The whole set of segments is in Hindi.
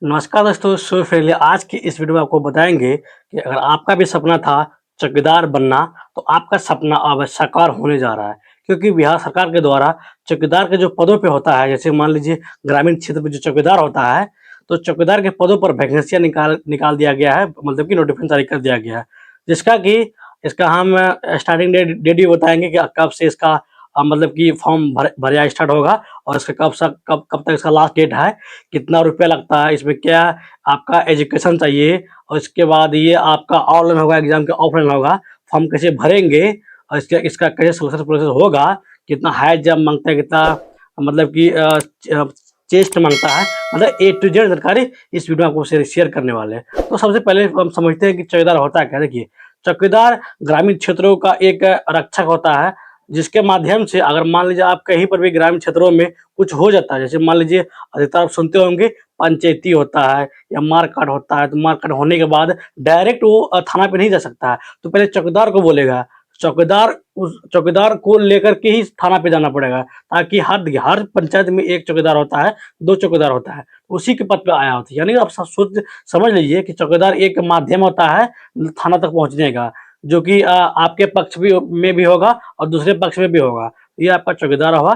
नमस्कार दोस्तों, सो फिर आज की इस वीडियो में आपको बताएँगे कि अगर आपका भी सपना था चौकीदार बनना, तो आपका सपना अब साकार होने जा रहा है। क्योंकि बिहार सरकार के द्वारा चौकीदार के जो पदों पे होता है, जैसे मान लीजिए ग्रामीण क्षेत्र में जो चौकीदार होता है, तो चौकीदार के पदों पर वैकेंसियाँ निकाल निकाल दिया गया है, मतलब कि नोटिफ़िकेशन जारी कर दिया गया है। जिसका कि इसका हम स्टार्टिंग डेट भी बताएँगे कि कब से इसका मतलब कि फॉर्म भराया स्टार्ट होगा और इसका कब तक इसका लास्ट डेट है, कितना रुपया लगता है, इसमें क्या आपका एजुकेशन चाहिए और इसके बाद ये आपका ऑनलाइन होगा एग्ज़ाम के ऑफलाइन होगा, फॉर्म कैसे भरेंगे और इसका कैसे सिलेक्शन प्रोसेस होगा, कितना हाई जंप माँगता है, कितना मतलब कि चेस्ट माँगता है, मतलब ए टू जेड जानकारी इस वीडियो में आपको शेयर करने वाले हैं। तो सबसे पहले हम समझते हैं कि चौकीदार होता क्या है। देखिए, चौकीदार ग्रामीण क्षेत्रों का एक रक्षक होता है, जिसके माध्यम से अगर मान लीजिए आप कहीं पर भी ग्रामीण क्षेत्रों में कुछ हो जाता है, जैसे मान लीजिए अधिकतर आप सुनते होंगे पंचायती होता है या मारकाट होता है, तो मारकाट होने के बाद डायरेक्ट वो थाना पे नहीं जा सकता है, तो पहले चौकीदार को बोलेगा। उस चौकीदार को लेकर के ही थाना पे जाना पड़ेगा, ताकि हर पंचायत में 1 चौकीदार होता है, 2 चौकीदार होता है, उसी के पद पे आया होता है। यानी आप समझ लीजिए कि चौकीदार एक माध्यम होता है थाना तक पहुँचने का, जो कि आपके पक्ष में भी होगा और दूसरे पक्ष में भी होगा। ये आपका चौकीदार हुआ।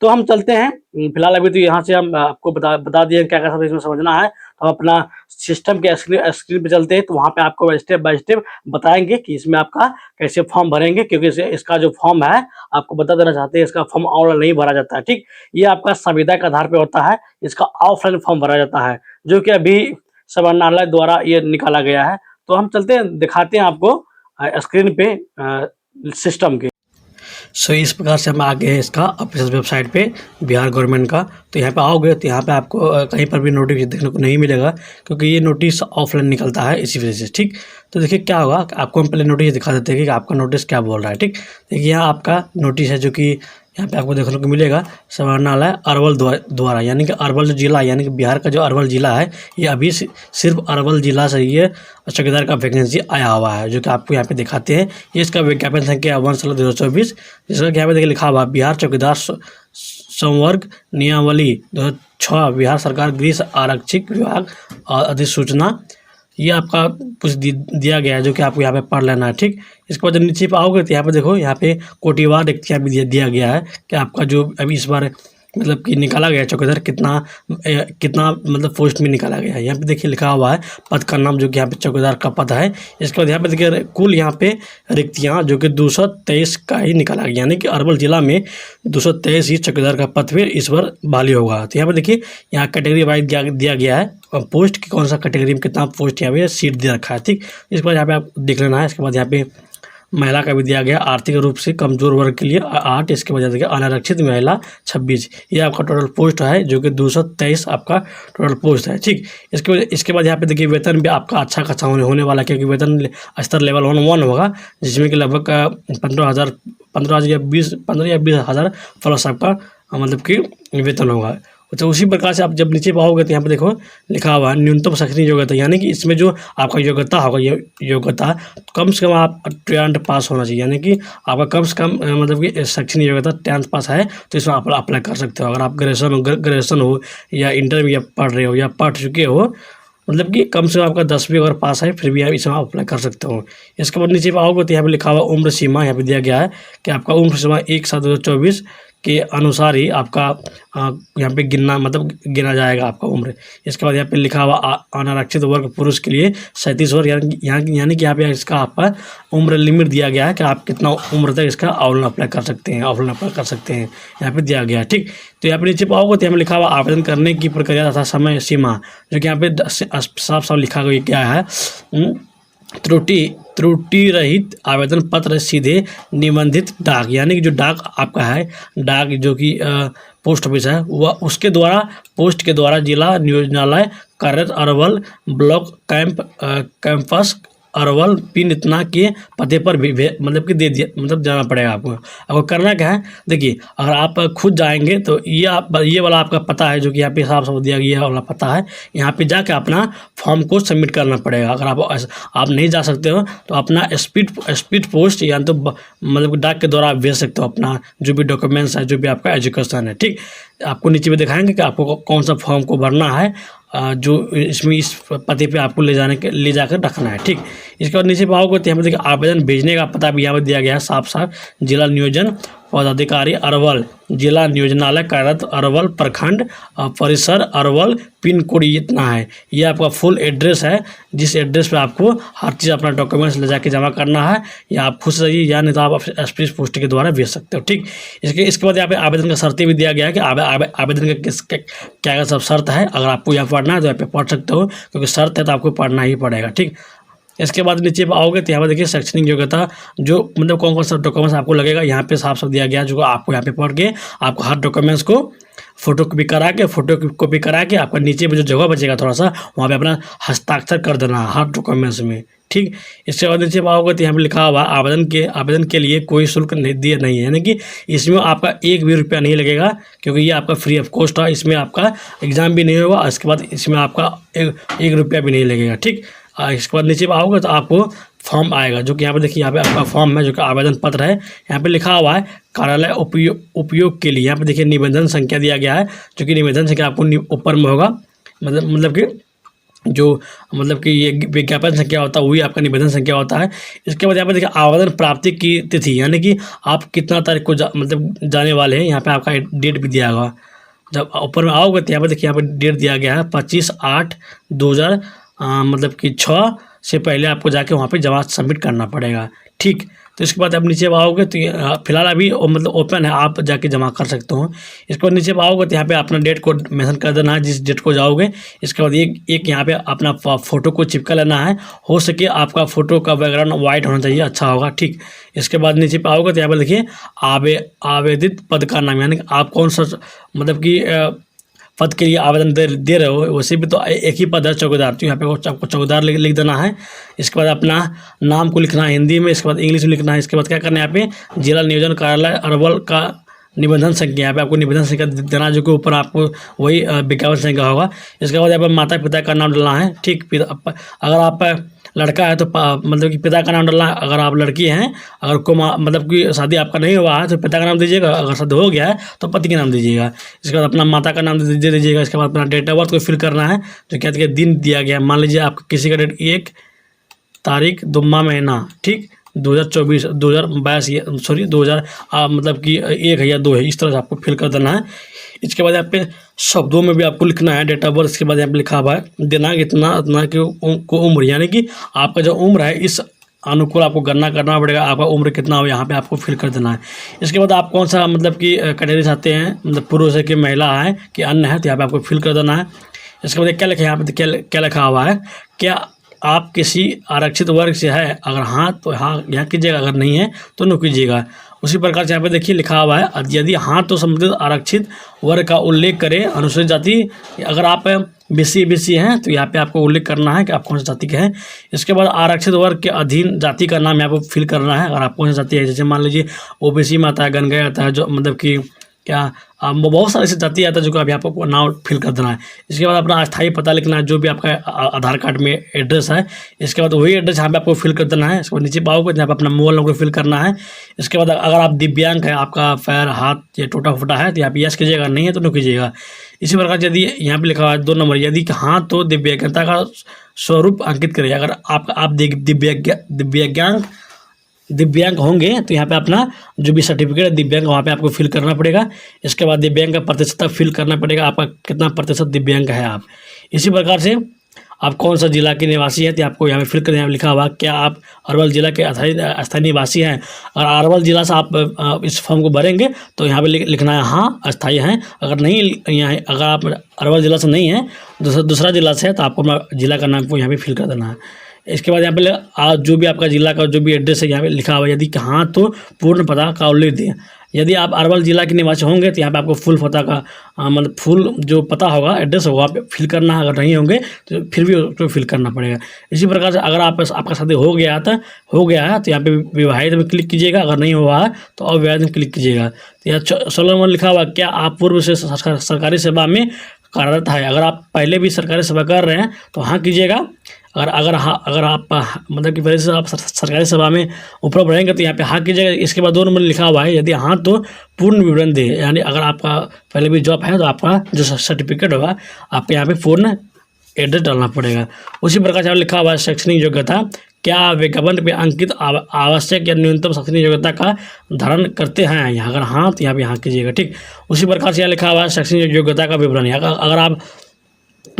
तो हम चलते हैं, फिलहाल अभी तो यहाँ से हम आपको बता दिए क्या-क्या सब इसमें समझना है। तो हम अपना सिस्टम के स्क्रीन पे चलते हैं, तो वहाँ पे आपको स्टेप बाय स्टेप बताएँगे कि इसमें आपका कैसे फॉर्म भरेंगे, क्योंकि इसका जो फॉर्म है, आपको बता देना चाहते हैं, इसका फॉर्म ऑनलाइन नहीं भरा जाता है, ठीक? ये आपका संविदा के आधार पे होता है, इसका ऑफलाइन फॉर्म भरा जाता है, जो कि अभी समाहरणालय द्वारा ये निकाला गया है। तो हम चलते हैं, दिखाते हैं आपको स्क्रीन पे सिस्टम के। सो इस प्रकार से हम आ गए हैं इसका ऑफिशियल वेबसाइट पे बिहार गवर्नमेंट का। तो यहाँ पे आओगे तो यहाँ पे आपको कहीं पर भी नोटिस देखने को नहीं मिलेगा, क्योंकि ये नोटिस ऑफलाइन निकलता है इसी वजह से, ठीक। तो देखिए क्या होगा, आपको हम पहले नोटिस दिखा देते हैं कि आपका नोटिस क्या बोल रहा है, ठीक। देखिए यहाँ आपका नोटिस है, जो कि यहाँ पे आपको देखने को मिलेगा समाहरणालय अरवल द्वारा, यानी कि अरवल जो जिला यानी कि बिहार का जो अरवल जिला है, ये अभी सिर्फ अरवल जिला से ये चौकीदार का वैकेंसी आया हुआ है, जो कि आपको यहाँ पे दिखाते हैं। ये इसका विज्ञापन संख्या 1/16/2024, जिसका यहाँ पे देखिए लिखा हुआ बिहार चौकीदार संवर्ग नियमावली 2006 बिहार सरकार गृह आरक्षित विभाग अधिसूचना, ये आपका कुछ दिया गया है, जो कि आपको यहाँ पे पढ़ लेना है, ठीक। इसके बाद जब नीचे पे आओगे तो यहाँ पे देखो, यहाँ पे कोटिवार रिक्तियाँ भी दिया गया है कि आपका जो अभी इस बार मतलब कि निकाला गया है चौकीदार, कितना मतलब पोस्ट में निकाला गया है। यहाँ पे देखिए लिखा हुआ है पद का नाम, जो कि यहाँ पे चौकीदार का पद है। इसके बाद यहाँ पे देखिए कुल यहाँ पे रिक्तियाँ जो कि 223 का ही निकाला गया, यानी कि अरवल जिला में 223 ही चौकीदार का पद फिर इस बार बहाली होगा। तो यहाँ पे देखिए यहाँ कैटेगरी वाइज दिया गया है, पोस्ट की कौन सा कैटेगरी में कितना पोस्ट यहाँ पे सीट दे रखा है, ठीक। इसके बाद यहाँ पे आप देख लेना है। इसके बाद यहाँ पे महिला का भी दिया गया, आर्थिक रूप से कमजोर वर्ग के लिए 8, इसके बाद देखिए अनारक्षित महिला 26, ये आपका टोटल पोस्ट है, जो कि 223 आपका टोटल पोस्ट है, ठीक। इसके बाद यहाँ पे देखिए वेतन भी आपका अच्छा खासा होने वाला है, क्योंकि वेतन स्तर लेवल 1 होगा, जिसमें कि लगभग 15 या 20 हज़ार प्लस आपका मतलब कि वेतन होगा। तो उसी प्रकार से आप जब नीचे पाओगे तो यहाँ पे देखो लिखा हुआ है न्यूनतम शैक्षणिक योग्यता, यानी कि इसमें जो आपका योग्यता होगा, ये योग्यता कम से कम आप 10th पास होना चाहिए, यानी कि आपका कम से कम मतलब कि शैक्षणिक योग्यता 10th पास है, तो इसमें आप अप्लाई कर सकते हो। अगर आप ग्रेजुएशन हो या इंटर में पढ़ रहे हो या पढ़ चुके हो, मतलब कि कम से कम आपका 10वीं अगर पास है, फिर भी आप इसमें अप्लाई कर सकते हो। इसके बाद नीचे आओगे तो यहाँ पे लिखा हुआ उम्र सीमा, यहाँ पे दिया गया है कि आपका उम्र सीमा 1/7/2024 के अनुसार ही आपका यहाँ पे गिना जाएगा आपका उम्र। इसके बाद यहाँ पे लिखा हुआ अनारक्षित वर्ग पुरुष के लिए 37 वर्ष, यानी कि यहाँ पे इसका आपका उम्र लिमिट दिया गया है कि आप कितना उम्र तक इसका ऑनलाइन अप्लाई कर सकते हैं, ऑफलाइन अप्लाई कर सकते हैं, यहाँ पे दिया गया है, ठीक। तो यहाँ पे नीचे पाओगे तो यहाँ पे लिखा हुआ आवेदन करने की प्रक्रिया तथा समय सीमा, जो कि यहाँ पे साफ साफ लिखा गया है। त्रुटि रहित आवेदन पत्र सीधे निबंधित डाक, यानी कि जो डाक आपका है, डाक जो कि पोस्ट ऑफिस है, वह उसके द्वारा पोस्ट के द्वारा जिला नियोजनालय कार्यरत Arwal block campus Arwal pin इतना के पते पर भी मतलब कि दे दिया, मतलब जाना पड़ेगा आपको। आपको करना क्या है, देखिए अगर आप खुद जाएंगे तो ये वाला आपका पता है, जो कि यहाँ पे साफ साफ दिया गया वाला पता है, यहाँ पे जाके अपना फॉर्म को सबमिट करना पड़ेगा। अगर आप नहीं जा सकते हो तो अपना स्पीड पोस्ट या तो मतलब डाक के द्वारा आप भेज सकते हो अपना जो भी डॉक्यूमेंट्स है, जो भी आपका एजुकेशन है, ठीक। आपको नीचे में दिखाएंगे कि आपको कौन सा फॉर्म को भरना है, जो इसमें इस पते पे आपको ले जाकर रखना है। ठीक, इसके बाद नीचे पाओगे तो यहाँ पे देखिए आवेदन भेजने का पता भी यहाँ पर दिया गया है साफ साफ। जिला नियोजन पदाधिकारी अरवल, जिला नियोजनालय कार्यरत अरवल, प्रखंड परिसर अरवल, पिन कोड इतना है। ये आपका फुल एड्रेस है, जिस एड्रेस पे आपको हर चीज़ अपना डॉक्यूमेंट्स ले जाके जमा करना है। या आप खुद से जाइए या नहीं तो आप एक्सप्रेस पोस्ट के द्वारा भेज सकते हो। ठीक, इसके बाद यहाँ पे आवेदन का शर्तें भी दिया गया है कि आवेदन का क्या सब शर्त है। अगर आपको यहाँ पढ़ना है तो यहाँ पे पढ़ सकते हो, क्योंकि शर्त है तो आपको पढ़ना ही पड़ेगा। ठीक, इसके बाद नीचे आओगे तो यहाँ पर देखिए शैक्षणिक योग्यता, जो मतलब कौन कौन सा डॉक्यूमेंट्स आपको लगेगा यहाँ पे साफ साफ दिया गया है, जो आपको यहाँ पे पढ़ के आपको हर डॉक्यूमेंट्स को फोटो कॉपी करा के आपका नीचे में जो जगह बचेगा थोड़ा सा वहाँ पे अपना हस्ताक्षर कर देना हर डॉक्यूमेंट्स में। ठीक, इसके बाद नीचे आओगे तो यहाँ पे लिखा हुआ आवेदन के लिए कोई शुल्क दिया नहीं है, यानी कि इसमें आपका 1 भी रुपया नहीं लगेगा, क्योंकि ये आपका फ्री ऑफ कॉस्ट है। इसमें आपका एग्ज़ाम भी नहीं होगा, इसके बाद इसमें आपका 1 रुपया भी नहीं लगेगा। ठीक, इसके बाद नीचे आओगे तो आपको फॉर्म आएगा, जो कि यहाँ पे देखिए यहाँ पे आपका फॉर्म है, जो कि आवेदन पत्र है। यहाँ पे लिखा हुआ है कार्यालय उपयोग के लिए। यहाँ पे देखिए निबंधन संख्या दिया गया है, जो कि निबंधन संख्या आपको ऊपर में होगा। मतलब कि ये विज्ञापन संख्या होता है वही आपका निबंधन संख्या होता है। इसके बाद यहाँ पे देखिए आवेदन प्राप्ति की तिथि, यानी कि आप कितना तारीख को जाने वाले हैं। यहाँ पे आपका डेट भी दिया होगा। जब ऊपर में आओगे तो यहाँ पे देखिए यहाँ पे डेट दिया गया है 25/8/2006 से पहले आपको जाके वहाँ पे जमा सबमिट करना पड़ेगा। ठीक, तो इसके बाद आप नीचे आओगे तो फिलहाल अभी ओपन है, आप जाके जमा कर सकते हो। इसके बाद नीचे आओगे तो यहाँ पे अपना डेट को मेंशन कर देना है, जिस डेट को जाओगे। इसके बाद एक यहाँ पे अपना फ़ोटो को चिपका लेना है। हो सके आपका फ़ोटो का बैकग्राउंड वाइट होना चाहिए, अच्छा होगा। ठीक, इसके बाद नीचे पे आओगे तो यहाँ पर देखिए आवेदित पद का नाम, यानी आप कौन सा पद के लिए आवेदन दे रहे हो। वैसे भी तो एक ही पद है चौकीदार, तो यहाँ पे आपको चौकीदार लिख देना है। इसके बाद अपना नाम को लिखना है हिंदी में, इसके बाद इंग्लिश में लिखना है। इसके बाद क्या करना है, यहाँ पे जिला नियोजन कार्यालय अरवल का निबंधन संख्या, यहाँ पे आपको निबंधन संख्या देना, जो कि ऊपर आपको वही विज्ञापन संख्या होगा। इसके बाद यहाँ पर माता पिता का नाम डालना है। ठीक, अगर आप लड़का है तो मतलब कि पिता का नाम डालना है। अगर आप लड़की हैं, अगर को मतलब कि शादी आपका नहीं हुआ है तो पिता का नाम दीजिएगा, अगर शादी हो गया है तो पति का नाम दीजिएगा। इसके बाद अपना माता का नाम दे दीजिएगा। इसके बाद अपना डेट ऑफ बर्थ को फिल करना है, जो कहते हैं दिन दिया गया है। मान लीजिए आपका किसी का डेट 1 तारीख 2वां महीना, ठीक, 2022 मतलब कि 1 है या 2 है, इस तरह से आपको फिल कर देना है। इसके बाद यहाँ पे शब्दों में भी आपको लिखना है डेट ऑफ बर्थ। इसके बाद यहाँ पे लिखा हुआ है दिनांक इतना की उम्र, यानी कि आपका जो उम्र है इस अनुकूल आपको गणना करना पड़ेगा, आपका उम्र कितना हो यहाँ पे आपको फिल कर देना है। इसके बाद आप कौन सा मतलब कि कैटेगरी चाहते हैं, मतलब पुरुष है कि महिला है कि अन्य है, तो यहाँ पे आपको फिल कर देना है। इसके बाद क्या लिखा है, यहाँ पे क्या लिखा हुआ है, क्या आप किसी आरक्षित वर्ग से है, अगर हाँ तो हाँ यहाँ कीजिएगा, अगर नहीं है तो नो कीजिएगा। उसी प्रकार से यहाँ पे देखिए लिखा हुआ है यदि हाँ तो संबंधित आरक्षित वर्ग का उल्लेख करें। अनुसूचित जाति, अगर आप BC हैं तो यहाँ पे आपको उल्लेख करना है कि आप कौन सी जाति के हैं। इसके बाद आरक्षित वर्ग के अधीन जाति का नाम यहाँ पे फिल करना है, अगर आप कौन सी जाति है। जैसे मान लीजिए OBC में आता है, गणगय आता है, जो मतलब कि क्या बहुत सारी ऐसी जाति आता है, जो कि आप यहाँ पर नाम फिल कर देना है। इसके बाद अपना अस्थायी पता लिखना है, जो भी आपका आधार कार्ड में एड्रेस है। इसके बाद वही एड्रेस यहाँ पे आपको फिल कर देना है। इसके बाद नीचे पाओगे यहाँ पे अपना मोबाइल नंबर फिल करना है। इसके बाद अगर आप दिव्यांग है, आपका पैर हाथ या टूटा फूटा है, तो यहाँ पे यस कीजिएगा, नहीं है तो नो कीजिएगा। इसी प्रकार यदि यहाँ पे लिखा हुआ है 2 नंबर, यदि हाँ तो दिव्यांगता का स्वरूप अंकित करिए। अगर आप दिव्यांग होंगे तो यहाँ पे अपना जो भी सर्टिफिकेट है दिव्यांग वहाँ पे आपको फिल करना पड़ेगा। इसके बाद दिव्यांग का प्रतिशत फिल करना पड़ेगा, आपका कितना प्रतिशत दिव्यांग है आप। इसी प्रकार से आप कौन सा जिला के निवासी हैं तो आपको यहाँ पे फिल करना है। लिखा हुआ क्या आप अरवल जिला के स्थायी निवासी हैं। अगर अरवल जिला से आप इस फॉर्म को भरेंगे तो यहाँ पे लिखना है हाँ अस्थायी हैं। अगर नहीं यहाँ अगर आप अरवल जिला से नहीं हैं, दूसरा जिला से है, तो आपको अपना जिला का नाम को यहाँ पे फिल कर देना है। इसके बाद यहाँ पे जो भी आपका जिला का जो भी एड्रेस है यहाँ पे लिखा हुआ है। यदि हाँ तो पूर्ण पता का उल्लेख दें। यदि आप अरवल जिला के निवासी होंगे तो यहाँ पे आपको फुल पता का मतलब फुल जो पता होगा एड्रेस होगा पे फिल करना है। अगर नहीं होंगे तो फिर भी उसको फिल करना पड़ेगा। इसी प्रकार से अगर आपका शादी हो गया है तो यहाँ पे विवाहित में क्लिक कीजिएगा, अगर नहीं हुआ है तो अविवाहित में क्लिक कीजिएगा। तो यहाँ 16 नंबर लिखा हुआ क्या आप पूर्व से सरकारी सेवा में कार्यरत है। अगर आप पहले भी सरकारी सेवा कर रहे हैं तो हाँ कीजिएगा। अगर आप मतलब कि पहले से आप सरकारी सेवा में ऊपर रहेंगे तो यहाँ पे हाँ कीजिएगा। इसके बाद 2 नंबर लिखा हुआ है यदि हाँ तो पूर्ण विवरण दे, यानी अगर आपका पहले भी जॉब है तो आपका जो सर्टिफिकेट होगा आपके यहाँ पे पूर्ण एड्रेस डालना पड़ेगा। उसी प्रकार से लिखा हुआ है शैक्षणिक योग्यता, क्या विज्ञापन पे अंकित आवश्यक या न्यूनतम शैक्षणिक योग्यता का धारण करते हैं, यहाँ अगर हाँ तो यहाँ पे हाँ कीजिएगा। ठीक, उसी प्रकार से यहाँ लिखा हुआ है शैक्षणिक योग्यता का विवरण। अगर आप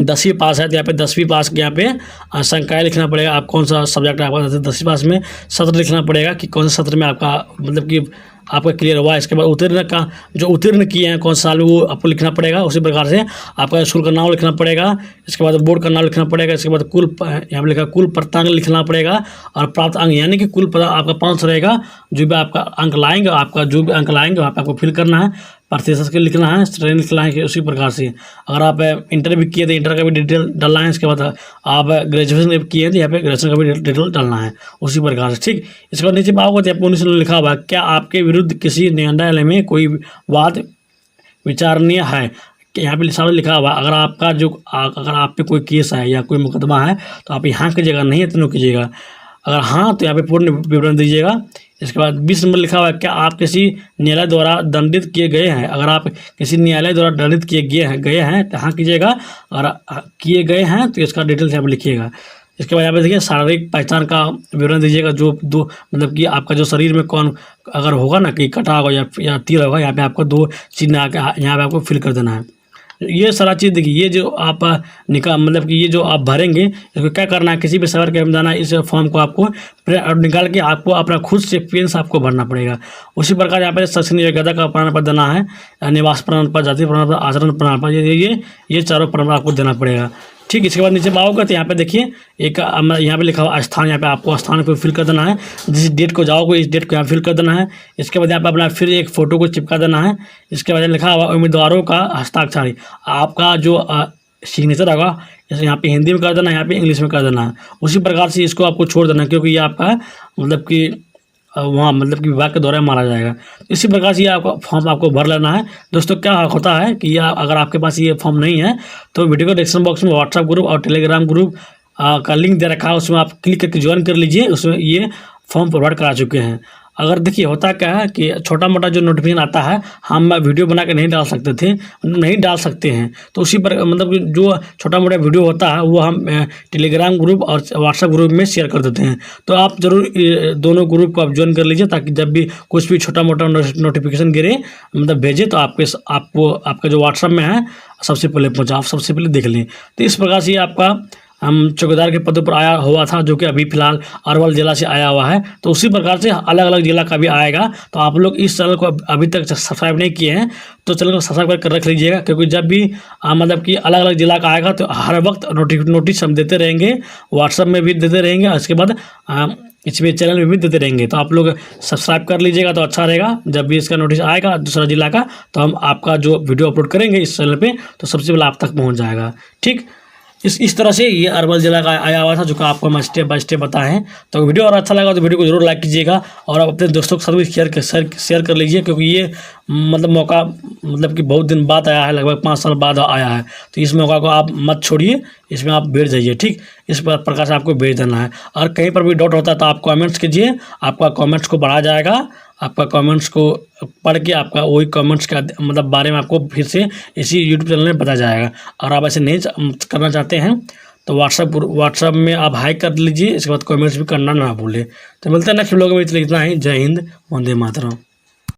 10वीं पास है तो यहाँ पे 10वीं पास के यहाँ पे संकाय लिखना पड़ेगा, आप कौन सा सब्जेक्ट है आपका 10वीं पास में, सत्र लिखना पड़ेगा कि कौन सा सत्र में आपका मतलब कि आपका क्लियर हुआ है। इसके बाद उत्तीर्ण का जो उत्तीर्ण किए हैं कौन सा साल में वो आपको लिखना पड़ेगा। उसी प्रकार से आपका स्कूल का नाम लिखना पड़ेगा, इसके बाद बोर्ड का नाम लिखना पड़ेगा, इसके बाद कुल यहाँ पर लिखा कुल प्राप्तांक लिखना पड़ेगा और प्राप्त अंक यानी कि कुल आपका 500 रहेगा। जो भी आपका अंक लाएंगे, आपका जो भी अंक लाएंगे वहाँ पर आपको फिल करना है, प्रतिशत के लिखना है, श्रेणी लिखना है। उसी प्रकार से अगर आप इंटर भी किए तो इंटर का भी डिटेल डालना है। इसके बाद आप ग्रेजुएशन किए तो यहाँ पे ग्रेजुएशन का भी डिटेल डालना है उसी प्रकार से। ठीक, इसके बाद नीचे पाओगे तो आपको 19 लिखा हुआ है, क्या आपके विरुद्ध किसी न्यायालय में कोई वाद विचारणीय है। यहाँ पे सामने लिखा हुआ अगर आपका जो अगर आप पे कोई केस है या कोई मुकदमा है तो आप यहाँ कीजिएगा, नहीं है तो नो कीजिएगा। अगर हाँ तो यहाँ पे पूर्ण विवरण दीजिएगा। इसके बाद 20 नंबर लिखा हुआ है, क्या आप किसी न्यायालय द्वारा दंडित किए गए हैं। अगर आप किसी न्यायालय द्वारा दंडित किए गए हैं तो हाँ कीजिएगा, अगर किए गए हैं तो इसका डिटेल्स यहाँ पर लिखिएगा। इसके बाद यहाँ पे देखिए शारीरिक पहचान का विवरण दीजिएगा, जो दो मतलब कि आपका जो शरीर में कौन अगर होगा ना कि कटा होगा या तीर होगा, यहाँ पे आपको 2 चिन्ह यहाँ पे आपको फिल कर देना है। ये सारा चीज़ देखिए, ये जो आप मतलब कि ये जो आप भरेंगे इसको क्या करना है, किसी भी शहर के जाना है, इस फॉर्म को आपको निकाल के आपको अपना खुद से पेन से आपको भरना पड़ेगा। उसी प्रकार यहाँ पर शैक्षणिक योग्यता का प्रमाण पत्र देना है, निवास प्रमाण पत्र, जाति प्रमाण पत्र, आचरण प्रमाण पत्र, ये चारों प्रमाण आपको देना पड़ेगा। ठीक, इसके बाद नीचे आओगे तो यहाँ पे देखिए एक यहाँ पे लिखा हुआ स्थान, यहाँ पे आपको स्थान को फिल कर देना है, जिस डेट को जाओगे इस डेट को यहाँ फिल कर देना है। इसके बाद यहाँ पे अपना फिर एक फ़ोटो को चिपका देना है। इसके बाद लिखा हुआ उम्मीदवारों का हस्ताक्षर, आपका जो सिग्नेचर होगा यहाँ पे हिंदी में कर देना है, यहाँ पे इंग्लिश में कर देना है। उसी प्रकार से इसको आपको छोड़ देना है, क्योंकि ये आपका मतलब कि वहाँ मतलब कि विभाग के द्वारा मारा जाएगा। इसी प्रकार से ये आपका फॉर्म आपको भर लेना है। दोस्तों क्या होता है कि यह अगर आपके पास ये फॉर्म नहीं है तो वीडियो के डिस्क्रिप्शन बॉक्स में व्हाट्सएप ग्रुप और टेलीग्राम ग्रुप का लिंक दे रखा है, उसमें आप क्लिक करके ज्वाइन कर लीजिए। उसमें ये फॉर्म प्रोवाइड करा चुके हैं। अगर देखिए होता क्या है कि छोटा मोटा जो नोटिफिकेशन आता है हम वीडियो बना के नहीं डाल सकते हैं, तो उसी पर मतलब जो छोटा मोटा वीडियो होता है वो हम टेलीग्राम ग्रुप और व्हाट्सएप ग्रुप में शेयर कर देते हैं। तो आप ज़रूर दोनों ग्रुप को आप ज्वाइन कर लीजिए, ताकि जब भी कुछ भी छोटा मोटा नोटिफिकेशन गिरे मतलब भेजे तो आपको आपका जो व्हाट्सएप में है सबसे पहले पहुँचा, आप सबसे पहले देख लें। तो इस प्रकार से आपका हम चौकीदार के पद पर आया हुआ था, जो कि अभी फिलहाल अरवल जिला से आया हुआ है। तो उसी प्रकार से अलग अलग जिला का भी आएगा। तो आप लोग इस चैनल को अभी तक सब्सक्राइब नहीं किए हैं तो चैनल को सब्सक्राइब कर रख लीजिएगा, क्योंकि जब भी मतलब कि अलग अलग जिला का आएगा तो हर वक्त नोटिस हम देते रहेंगे, व्हाट्सएप में भी देते रहेंगे और इसके बाद इसमें चैनल में भी देते रहेंगे। तो आप लोग सब्सक्राइब कर लीजिएगा तो अच्छा रहेगा। जब भी इसका नोटिस आएगा दूसरा जिला का तो हम आपका जो वीडियो अपलोड करेंगे इस चैनल पे तो सबसे पहले आप तक पहुंच जाएगा। ठीक, इस तरह से ये अरवल जिला का आया हुआ था, जो कि आपको हम स्टेप बाय स्टेप बताए हैं। तो वीडियो और अच्छा लगा तो वीडियो को जरूर लाइक कीजिएगा और आप अपने दोस्तों के साथ भी शेयर कर लीजिए, क्योंकि ये मतलब मौका मतलब कि बहुत दिन बाद आया है, लगभग 5 साल बाद आया है। तो इस मौका को आप मत छोड़िए, इसमें आप बैठ जाइए। ठीक, इस प्रकार से आपको भेज देना है। और कहीं पर भी डाउट होता है तो आप कमेंट्स कीजिए, आपका कमेंट्स को बढ़ा जाएगा। आपका कमेंट्स को पढ़ के आपका वही कमेंट्स का मतलब बारे में आपको फिर से इसी यूट्यूब चैनल में बताया जाएगा। और आप ऐसे नहीं करना चाहते हैं तो व्हाट्सएप में आप हाई कर लीजिए, इसके बाद कमेंट्स भी करना ना भूलें। तो मिलते हैं नेक्स्ट व्लॉग में, इतना ही। जय हिंद, वंदे मातरम।